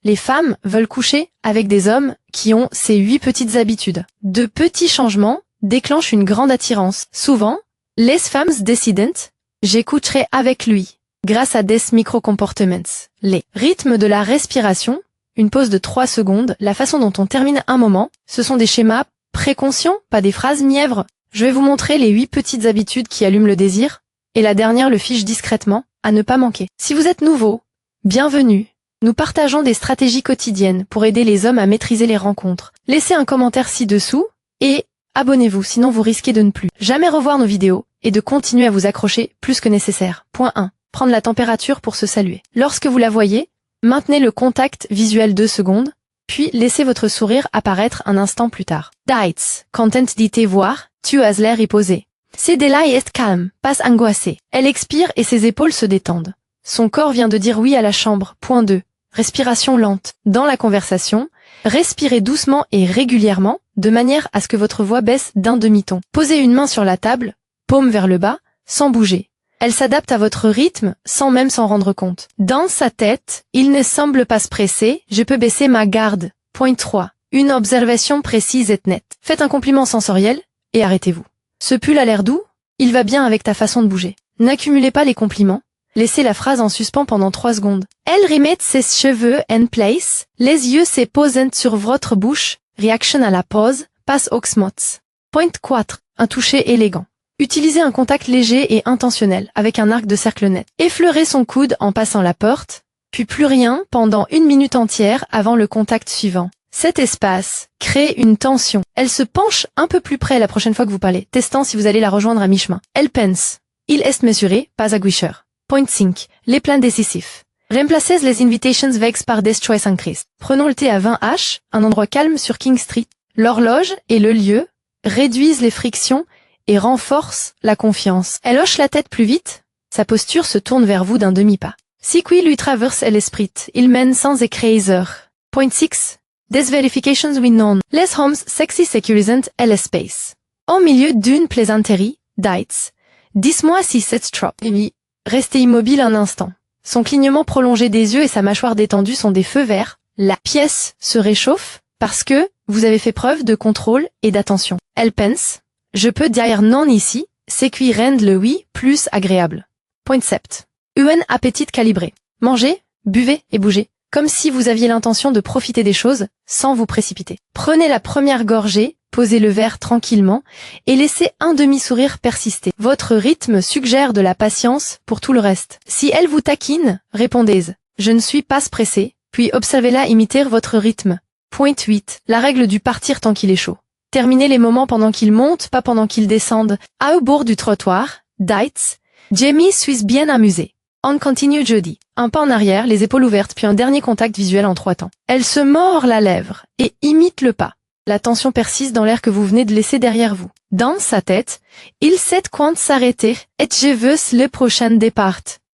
Les femmes veulent coucher avec des hommes qui ont ces 8 petites habitudes. De petits changements déclenchent une grande attirance. Souvent, les femmes décident « j'écouterai avec lui » grâce à des micro-comportements. Les rythmes de la respiration, une pause de 3 secondes, la façon dont on termine un moment, ce sont des schémas préconscients, pas des phrases mièvres. Je vais vous montrer les 8 petites habitudes qui allument le désir, et la dernière le fiche discrètement, à ne pas manquer. Si vous êtes nouveau, bienvenue. Nous partageons des stratégies quotidiennes pour aider les hommes à maîtriser les rencontres. Laissez un commentaire ci-dessous et abonnez-vous, sinon vous risquez de ne plus jamais revoir nos vidéos et de continuer à vous accrocher plus que nécessaire. Point 1. Prendre la température pour se saluer. Lorsque vous la voyez, maintenez le contact visuel 2 secondes, puis laissez votre sourire apparaître un instant plus tard. Dates. Content dit voir, tu as l'air reposé. Cédella est calme, pas angoissée. Elle expire et ses épaules se détendent. Son corps vient de dire oui à la chambre. Point 2. Respiration lente. Dans la conversation, respirez doucement et régulièrement, de manière à ce que votre voix baisse d'un demi-ton. Posez une main sur la table, paume vers le bas, sans bouger. Elle s'adapte à votre rythme, sans même s'en rendre compte. Dans sa tête, il ne semble pas se presser, je peux baisser ma garde. Point 3. Une observation précise et nette. Faites un compliment sensoriel et arrêtez-vous. Ce pull a l'air doux, il va bien avec ta façon de bouger. N'accumulez pas les compliments. Laissez la phrase en suspens pendant 3 secondes. Elle remet ses cheveux en place, les yeux se posent sur votre bouche, réaction à la pause, passe aux smots. Point 4. Un toucher élégant. Utilisez un contact léger et intentionnel, avec un arc de cercle net. Effleurez son coude en passant la porte, puis plus rien pendant 1 minute entière avant le contact suivant. Cet espace crée une tension. Elle se penche un peu plus près la prochaine fois que vous parlez, testant si vous allez la rejoindre à mi-chemin. Elle pense. Il est mesuré, pas aguicheur. Point 5. Les plans décisifs. Remplacez les invitations vagues par des choices increased. Prenons le thé à 20h, un endroit calme sur King Street. L'horloge et le lieu réduisent les frictions et renforcent la confiance. Elle hoche la tête plus vite. Sa posture se tourne vers vous d'un demi-pas. Si qui lui traverse l'esprit, il mène sans écraser. Point 6. Des verifications we known. Les homes sexy securisant space. Au milieu d'une plaisanterie, dates. Dis-moi si c'est trop. Amy. Restez immobile un instant. Son clignement prolongé des yeux et sa mâchoire détendue sont des feux verts. La pièce se réchauffe parce que vous avez fait preuve de contrôle et d'attention. Elle pense. Je peux dire non ici, c'est qui rend le oui plus agréable. Point 7. Un appétit calibré. Mangez, buvez et bougez. Comme si vous aviez l'intention de profiter des choses sans vous précipiter. Prenez la première gorgée, posez le verre tranquillement et laissez un demi-sourire persister. Votre rythme suggère de la patience pour tout le reste. Si elle vous taquine, répondez « Je ne suis pas pressé », puis observez-la imiter votre rythme. Point 8. La règle du partir tant qu'il est chaud. Terminez les moments pendant qu'ils montent, pas pendant qu'ils descendent. Au bord du trottoir, dates, Jamie suis bien amusé. On continue jeudi. Un pas en arrière, les épaules ouvertes, puis un dernier contact visuel en 3 temps. Elle se mord la lèvre et imite le pas. La tension persiste dans l'air que vous venez de laisser derrière vous. Dans sa tête, il sait quand s'arrêter et je veux le prochain départ.